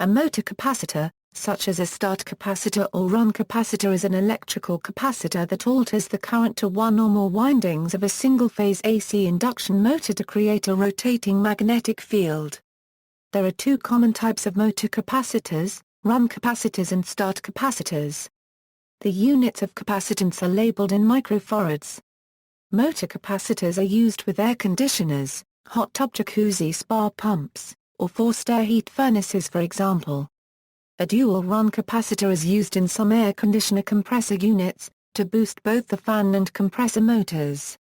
A motor capacitor, such as a start capacitor or run capacitor, is an electrical capacitor that alters the current to one or more windings of a single-phase AC induction motor to create a rotating magnetic field. There are two common types of motor capacitors, run capacitors and start capacitors. The units of capacitance are labeled in microfarads. Motor capacitors are used with air conditioners, hot tub jacuzzi spa pumps, or forced air heat furnaces, for example. A dual-run capacitor is used in some air conditioner compressor units, to boost both the fan and compressor motors.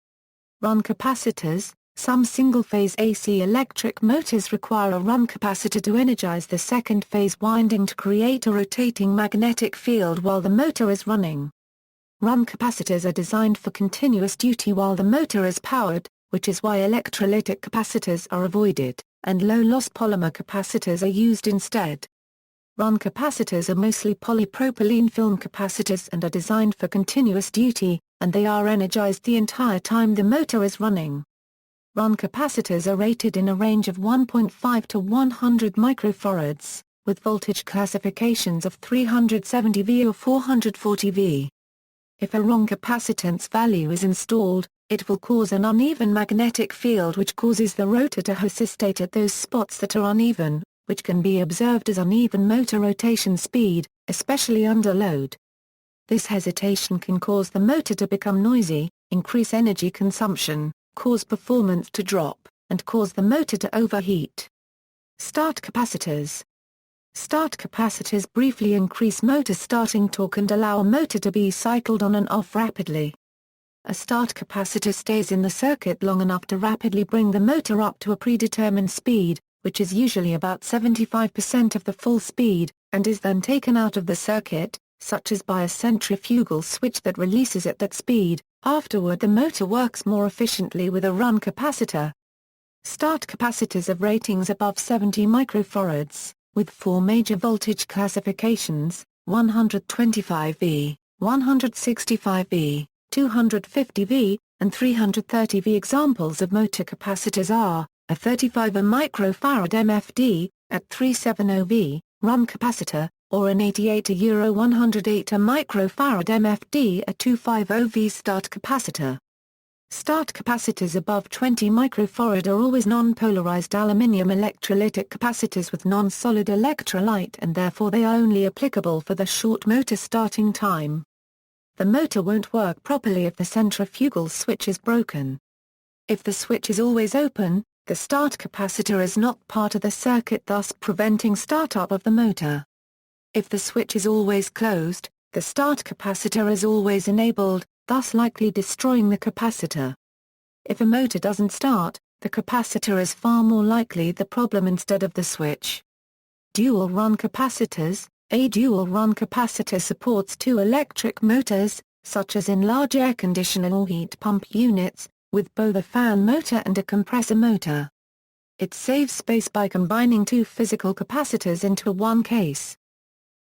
Run capacitors. Some single-phase AC electric motors require a run capacitor to energize the second-phase winding to create a rotating magnetic field while the motor is running. Run capacitors are designed for continuous duty while the motor is powered, which is why electrolytic capacitors are avoided, and low-loss polymer capacitors are used instead. Run capacitors are mostly polypropylene film capacitors and are designed for continuous duty, and they are energized the entire time the motor is running. Run capacitors are rated in a range of 1.5 to 100 microfarads, with voltage classifications of 370 V or 440 V. If a wrong capacitance value is installed, it will cause an uneven magnetic field which causes the rotor to hesitate at those spots that are uneven, which can be observed as uneven motor rotation speed, especially under load. This hesitation can cause the motor to become noisy, increase energy consumption, cause performance to drop, and cause the motor to overheat. Start capacitors. Start capacitors briefly increase motor starting torque and allow a motor to be cycled on and off rapidly. A start capacitor stays in the circuit long enough to rapidly bring the motor up to a predetermined speed, which is usually about 75% of the full speed, and is then taken out of the circuit, such as by a centrifugal switch that releases at that speed. Afterward the motor works more efficiently with a run capacitor. Start capacitors have ratings above 70 microfarads, with four major voltage classifications: 125 V, 165 V, 250 V, and 330 V. Examples of motor capacitors are a 35 microfarad MFD, at 370 V, run capacitor, or an 88 to 108 microfarad MFD at 250 V start capacitor. Start capacitors above 20 microfarad are always non-polarized aluminium electrolytic capacitors with non-solid electrolyte, and therefore they are only applicable for the short motor starting time. The motor won't work properly if the centrifugal switch is broken. If the switch is always open, the start capacitor is not part of the circuit, thus preventing startup of the motor. If the switch is always closed, the start capacitor is always enabled, thus likely destroying the capacitor. If a motor doesn't start, the capacitor is far more likely the problem instead of the switch. Dual-run capacitors. A dual-run capacitor supports two electric motors, such as in large air conditioner or heat pump units, with both a fan motor and a compressor motor. It saves space by combining two physical capacitors into one case.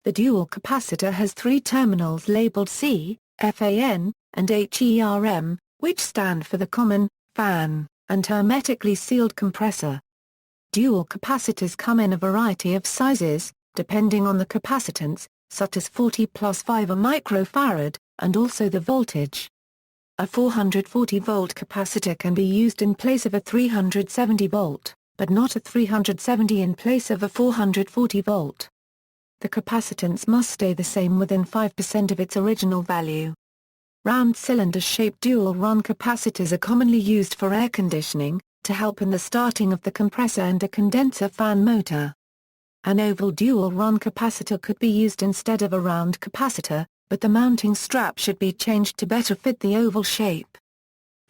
The dual capacitor has three terminals labeled C, FAN, and HERM, which stand for the common, fan, and hermetically sealed compressor. Dual capacitors come in a variety of sizes, depending on the capacitance, such as 40 plus 5 microfarad, and also the voltage. A 440-volt capacitor can be used in place of a 370-volt, but not a 370 in place of a 440-volt. The capacitance must stay the same within 5% of its original value. Round cylinder-shaped dual-run capacitors are commonly used for air conditioning, to help in the starting of the compressor and a condenser fan motor. An oval dual-run capacitor could be used instead of a round capacitor, but the mounting strap should be changed to better fit the oval shape.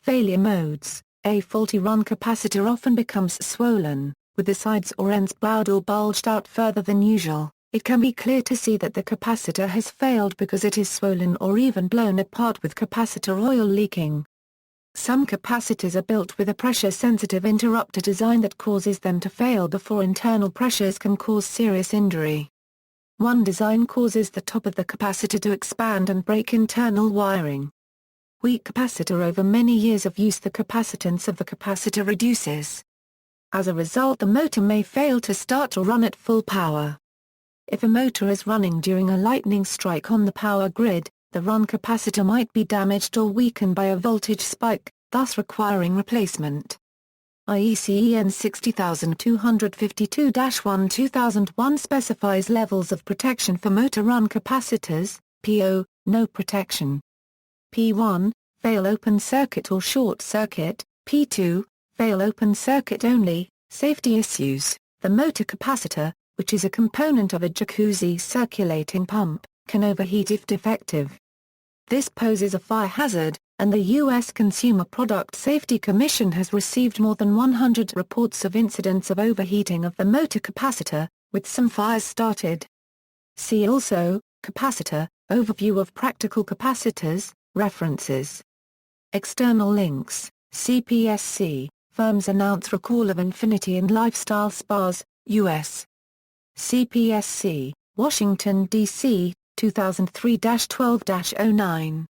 Failure modes. A faulty run capacitor often becomes swollen, with the sides or ends bowed or bulged out further than usual. It can be clear to see that the capacitor has failed because it is swollen or even blown apart with capacitor oil leaking. Some capacitors are built with a pressure-sensitive interrupter design that causes them to fail before internal pressures can cause serious injury. One design causes the top of the capacitor to expand and break internal wiring. Weak capacitor. Over many years of use, the capacitance of the capacitor reduces. As a result, the motor may fail to start or run at full power. If a motor is running during a lightning strike on the power grid, the run capacitor might be damaged or weakened by a voltage spike, thus requiring replacement. IEC EN 60252-1 2001 specifies levels of protection for motor run capacitors. PO, no protection. P1, fail open circuit or short circuit. P2, fail open circuit only. Safety issues. The motor capacitor, which is a component of a jacuzzi circulating pump, can overheat if defective. This poses a fire hazard, and the U.S. Consumer Product Safety Commission has received more than 100 reports of incidents of overheating of the motor capacitor, with some fires started. See also, capacitor, overview of practical capacitors, references. External links, CPSC, firms announce recall of Infinity and Lifestyle Spas, U.S. CPSC, Washington, D.C., 2003-12-09.